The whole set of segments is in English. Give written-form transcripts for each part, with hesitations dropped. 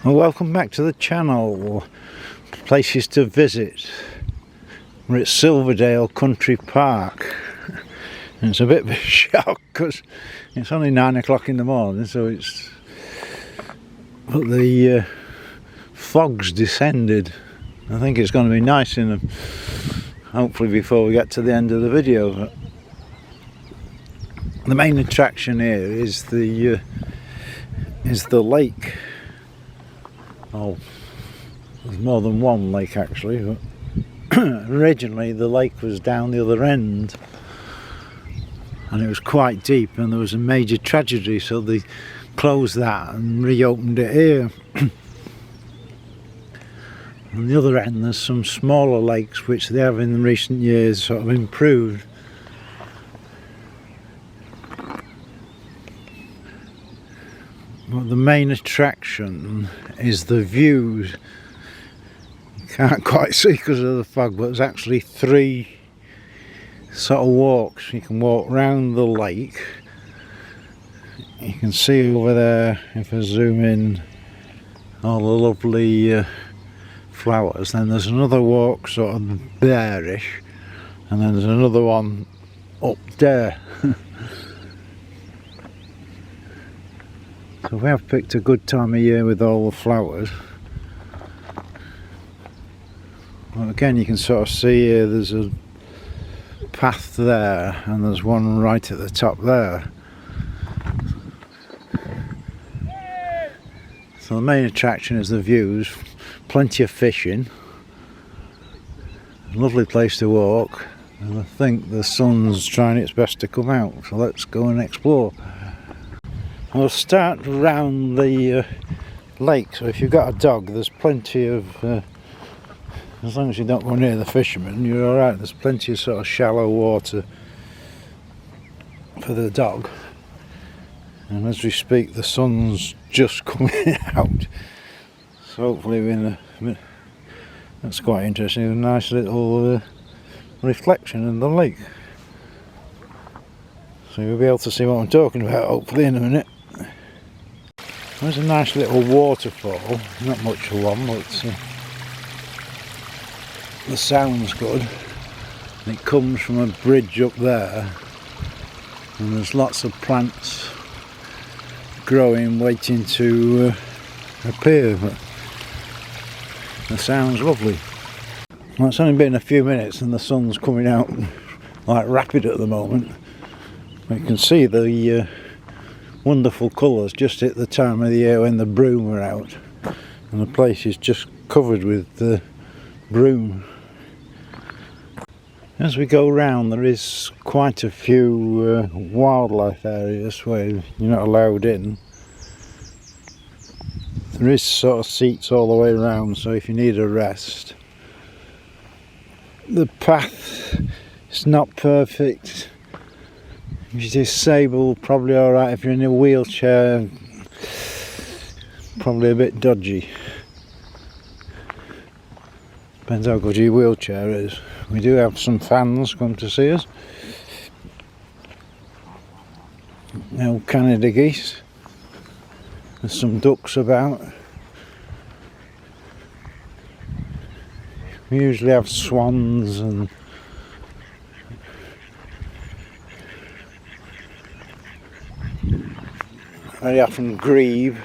Well, welcome back to the channel. Places to visit. We're at Silverdale Country Park. And it's a bit of a shock because it's only 9 o'clock in the morning, so it's... But the fog's descended. I think it's going to be nice in them, hopefully before we get to the end of the video. But the main attraction here is the lake. Oh, there's more than one lake actually, but originally the lake was down the other end and it was quite deep, and there was a major tragedy, so they closed that and reopened it here. On the other end there's some smaller lakes which they have in recent years sort of improved. But the main attraction is the views. You can't quite see because of the fog, but there's actually 3 sort of walks. You can walk round the lake. You can see over there, if I zoom in, all the lovely flowers. Then there's another walk sort of there-ish, and then there's another one up there. So we have picked a good time of year with all the flowers. Well, again, you can sort of see here there's a path there and there's one right at the top there. So the main attraction is the views, plenty of fishing, lovely place to walk, and I think the sun's trying its best to come out, so let's go and explore. We'll start around the lake, so if you've got a dog there's plenty of, as long as you don't go near the fishermen you're alright, there's plenty of sort of shallow water for the dog. And as we speak the sun's just coming out, so hopefully we're in a, that's quite interesting, a nice little reflection in the lake. So you'll be able to see what I'm talking about hopefully in a minute. There's a nice little waterfall, not much of one, but the sound's good. It comes from a bridge up there, and there's lots of plants growing, waiting to appear, but the sound's lovely. Well, it's only been a few minutes and the sun's coming out like rapid at the moment. You can see the wonderful colours just at the time of the year when the broom are out, and the place is just covered with the broom. As we go round there is quite a few wildlife areas where you're not allowed in. There is sort of seats all the way around, so if you need a rest. The path is not perfect. If you're disabled, probably alright. If you're in a wheelchair, probably a bit dodgy. Depends how good your wheelchair is. We do have some fans come to see us. Now Canada geese. There's some ducks about. We usually have swans and very often grebe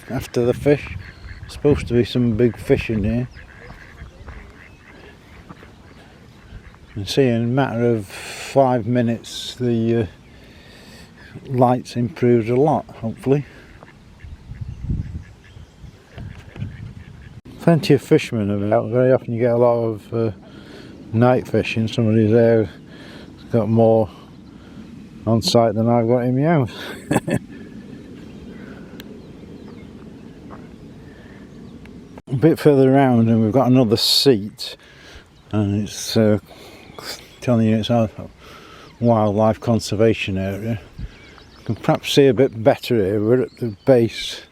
after the fish. Supposed to be some big fish in here. You can see in a matter of 5 minutes the lights improved a lot, hopefully. Plenty of fishermen about. Very often you get a lot of night fishing. Somebody's there has got more on site than I've got in my house. A bit further around and we've got another seat, and it's telling you it's a wildlife conservation area. You can perhaps see a bit better here. We're at the base.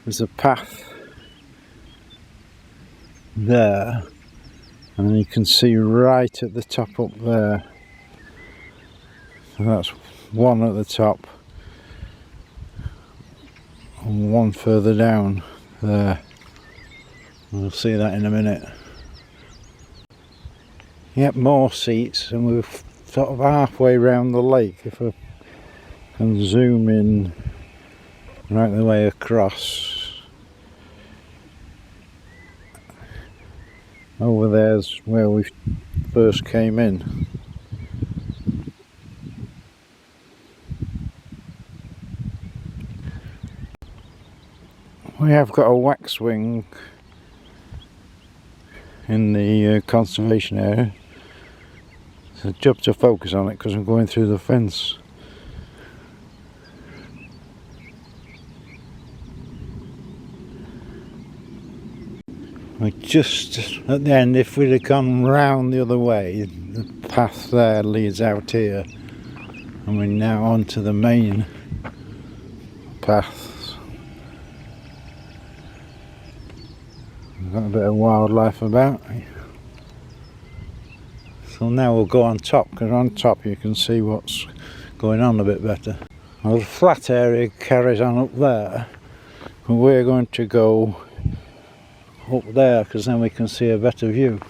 There's a path there, and you can see right at the top up there. So that's one at the top and one further down. there. We'll see that in a minute. Yep, more seats, and we're sort of halfway round the lake. If I can zoom in right the way across. Over there's where we first came in. We have got a waxwing in the conservation area. It's a job to focus on it because I'm going through the fence. We're just at the end. If we'd have gone round the other way, the path there leads out here, and we're now onto the main path. We've got a bit of wildlife about. So now we'll go on top, because on top you can see what's going on a bit better. Well, the flat area carries on up there, but we're going to go up there because then we can see a better view.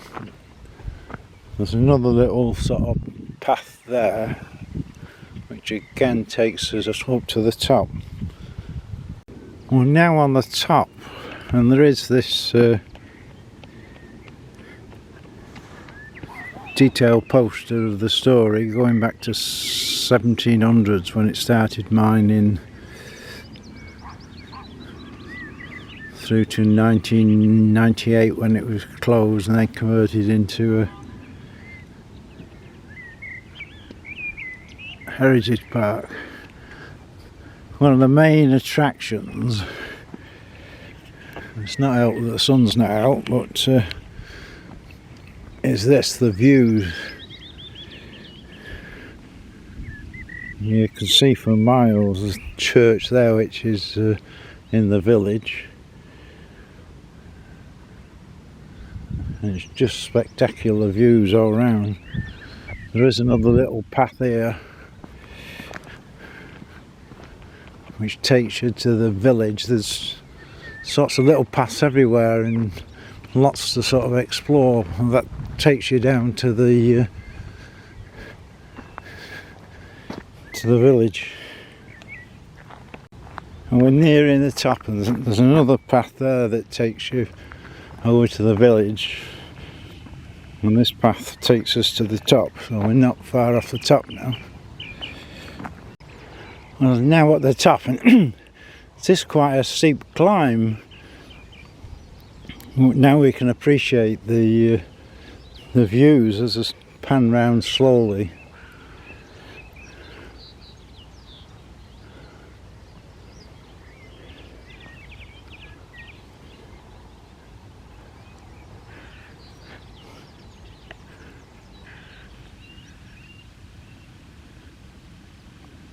There's another little sort of path there, which again takes us up to the top. We're now on the top, and there is this detailed poster of the story going back to 1700s when it started mining through to 1998 when it was closed and then converted into a heritage park. One of the main attractions, it's not out that the sun's not out, but is this, the views. You can see for miles there's a church there which is in the village, and it's just spectacular views all round. There is another little path here which takes you to the village. There's sorts of little paths everywhere and lots to sort of explore, and that takes you down to the village. And we're nearing the top, and there's another path there that takes you over to the village, and this path takes us to the top, so we're not far off the top now. Well, now at the top, and it is quite a steep climb. Now we can appreciate the views as I pan round slowly.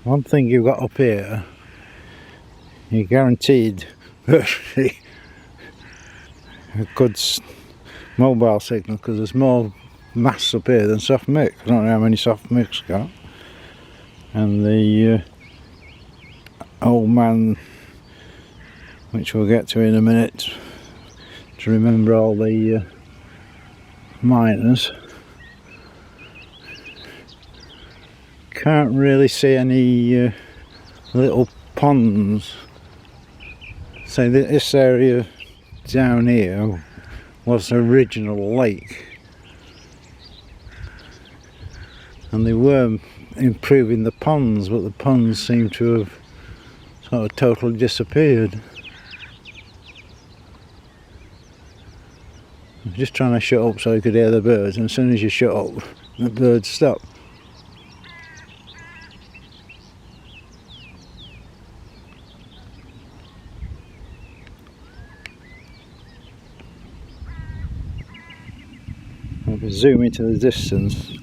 One thing you've got up here, you're guaranteed a good mobile signal, because there's more masts up here than soft mix. I don't know how many soft mix got. And the old man, which we'll get to in a minute, to remember all the miners. Can't really see any little ponds. So this area down here was the original lake, and they were improving the ponds, but the ponds seem to have sort of totally disappeared. I'm just trying to shut up so you could hear the birds, and as soon as you shut up, the birds stop. Zoom into the distance.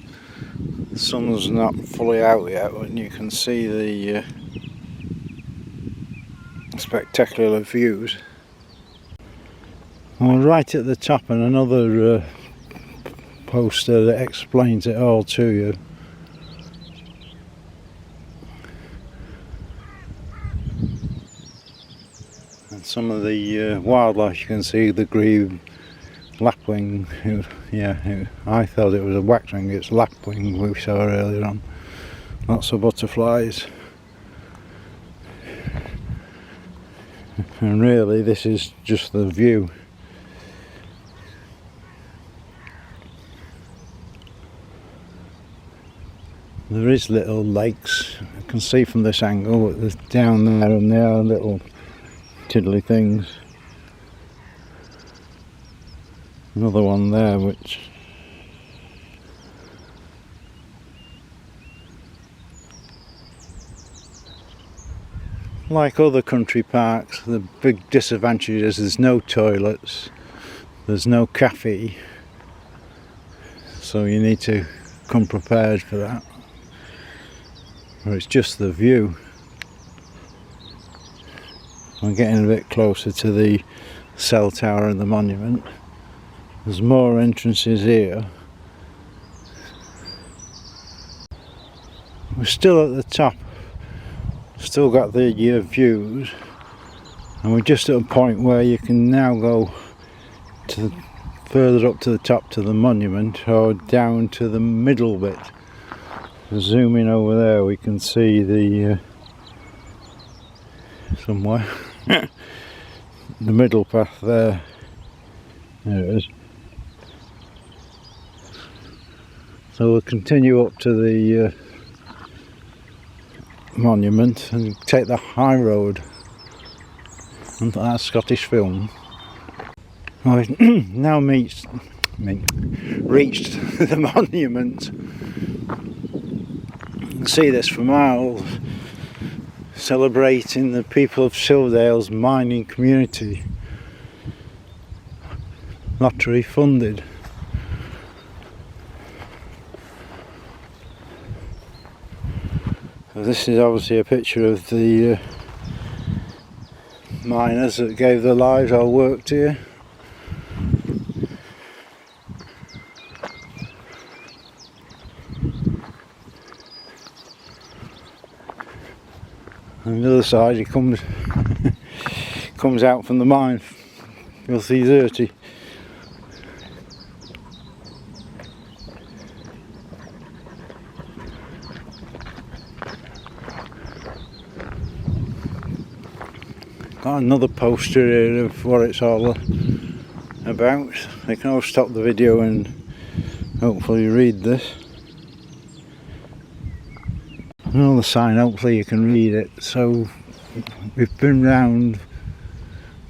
The sun's not fully out yet, but you can see the spectacular views. Well, right at the top, and another poster that explains it all to you. And some of the wildlife. You can see the green lapwing. I thought it was a waxwing, it's lapwing we saw earlier on. Lots of butterflies. And really this is just the view. There is little lakes, I can see from this angle, but there's down there and there are little tiddly things. Another one there which like other country parks, the big disadvantage is there's no toilets, there's no cafe, so you need to come prepared for that. Or it's just the view. I'm getting a bit closer to the cell tower and the monument. There's more entrances here. We're still at the top, still got the views, and we're just at a point where you can now go to the, further up to the top to the monument or down to the middle bit. Zooming over there we can see the somewhere the middle path there. There it is. So we'll continue up to the monument and take the high road onto that Scottish film. I've now reached the monument. You can see this for miles, celebrating the people of Silverdale's mining community, lottery funded. So this is obviously a picture of the miners that gave their lives or worked here. On the other side he comes out from the mine, filthy dirty. Got another poster here of what it's all about. I can always stop the video and hopefully read this. Another sign, hopefully you can read it. So we've been round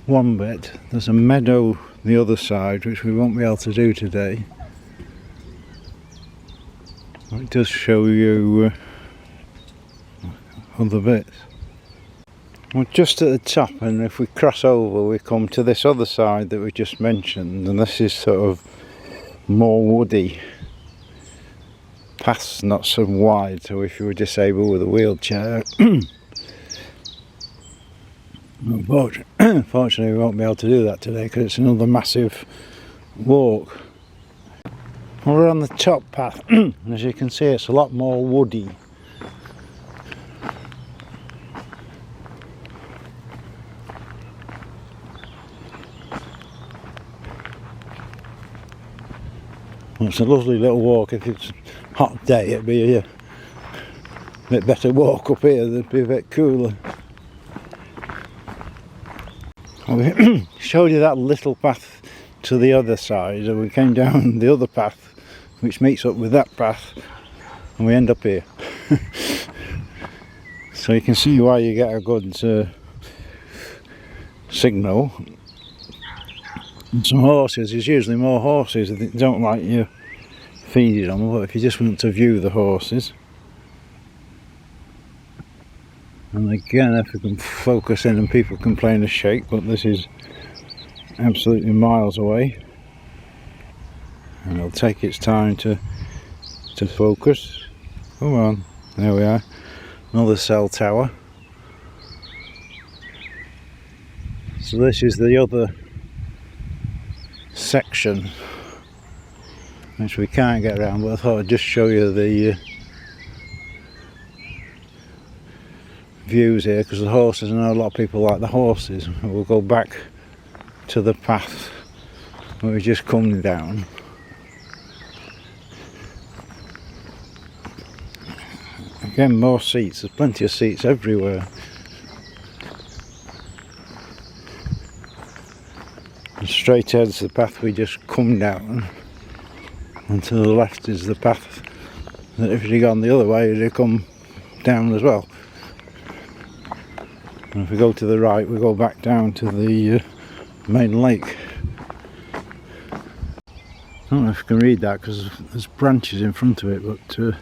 one bit, there's a meadow the other side which we won't be able to do today. It does show you other bits. We're just at the top, and if we cross over we come to this other side that we just mentioned, and this is sort of more woody. Path's not so wide, so if you were disabled with a wheelchair unfortunately we won't be able to do that today because it's another massive walk. We're on the top path and as you can see it's a lot more woody. It's a lovely little walk. If it's a hot day it'd be a bit better walk up here, it'd be a bit cooler. We showed you that little path to the other side, and we came down the other path which meets up with that path and we end up here. So you can see why you get a good signal. And some horses, there's usually more horses that don't like you feeding them, but if you just want to view the horses. And again, if we can focus in and people complain of shake, but this is absolutely miles away. And it'll take its time to focus. Come on, there we are, another cell tower. So this is the other section which we can't get around, but I thought I'd just show you the views here because the horses, I know a lot of people like the horses. We'll go back to the path where we just come down. Again, more seats, there's plenty of seats everywhere. And straight ahead is the path we just come down, and to the left is the path that if you'd gone the other way you'd come down as well. And if we go to the right we go back down to the main lake. I don't know if you can read that because there's branches in front of it, but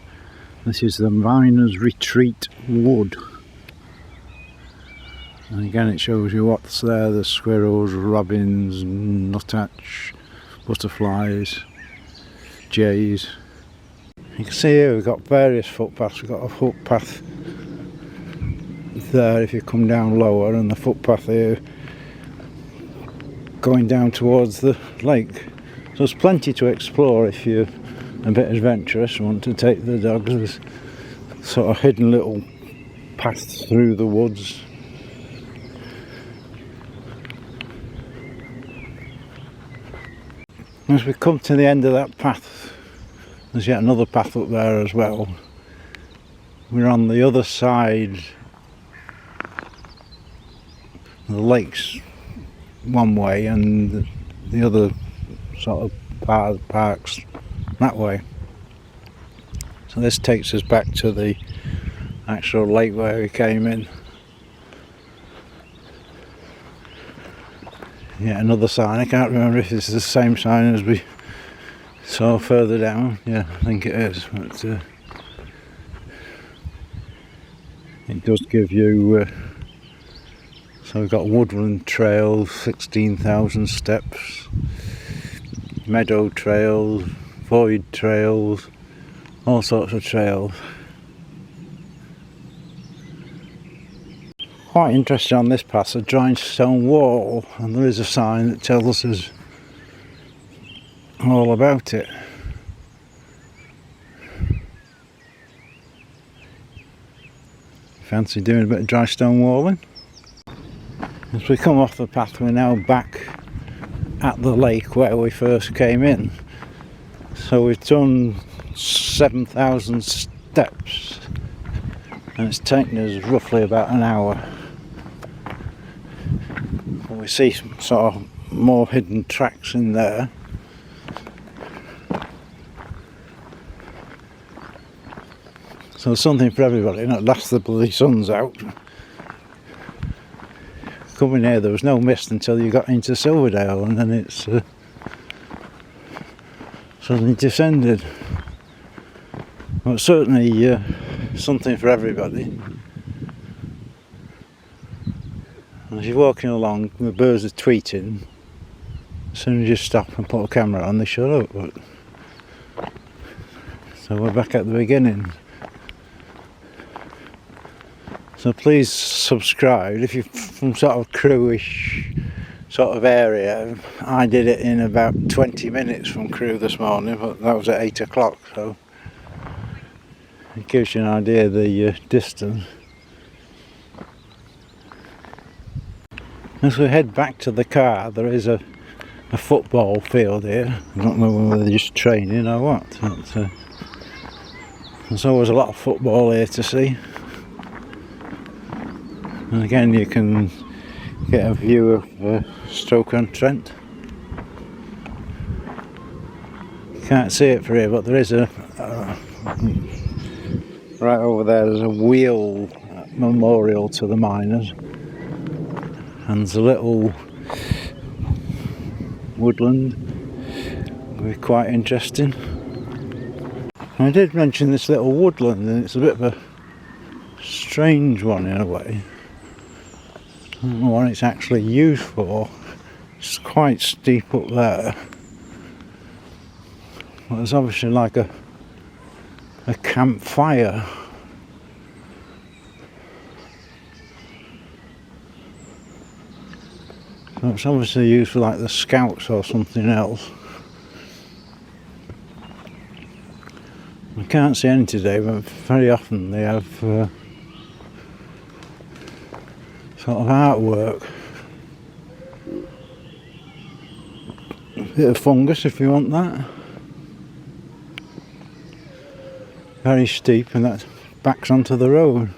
this is the Miners Retreat Wood. And again it shows you what's there. There's squirrels, robins, nuthatch, butterflies, jays. You can see here we've got various footpaths. We've got a footpath there if you come down lower, and the footpath here going down towards the lake. So there's plenty to explore if you're a bit adventurous and want to take the dogs. There's sort of hidden little paths through the woods. As we come to the end of that path, there's yet another path up there as well. We're on the other side. The lake's one way and the other sort of park's that way. So this takes us back to the actual lake where we came in. Yeah, another sign. I can't remember if this is the same sign as we saw further down. Yeah, I think it is. But it does give you. So we've got woodland trail, 16,000 steps, meadow trails, void trails, all sorts of trails. Quite interesting on this path, a giant stone wall, and there is a sign that tells us all about it. Fancy doing a bit of dry stone walling? As we come off the path we're now back at the lake where we first came in. So we've done 7,000 steps and it's taken us roughly about an hour. We see some sort of more hidden tracks in there. So there's something for everybody, and at last the bloody sun's out. Coming here there was no mist until you got into Silverdale, and then it's suddenly descended. But certainly something for everybody. As you're walking along, the birds are tweeting. As soon as you stop and put a camera on, they shut up. But so we're back at the beginning. So please subscribe if you're from sort of Crewe-ish sort of area. I did it in about 20 minutes from Crewe this morning, but that was at 8 o'clock, so it gives you an idea of the distance. As we head back to the car, there is a football field here. I don't know whether they're just training or what. But, there's always a lot of football here to see. And again you can get a view of Stoke-on-Trent. You can't see it from here, but there is a right over there there's a wheel memorial to the miners. And there's a little woodland, will be quite interesting. I did mention this little woodland, and it's a bit of a strange one in a way. I don't know what it's actually used for. It's quite steep up there. Well, there's obviously like a campfire. So it's obviously used for like the scouts or something else. I can't see any today, but very often they have sort of artwork. Bit of fungus if you want that. Very steep, and that backs onto the road.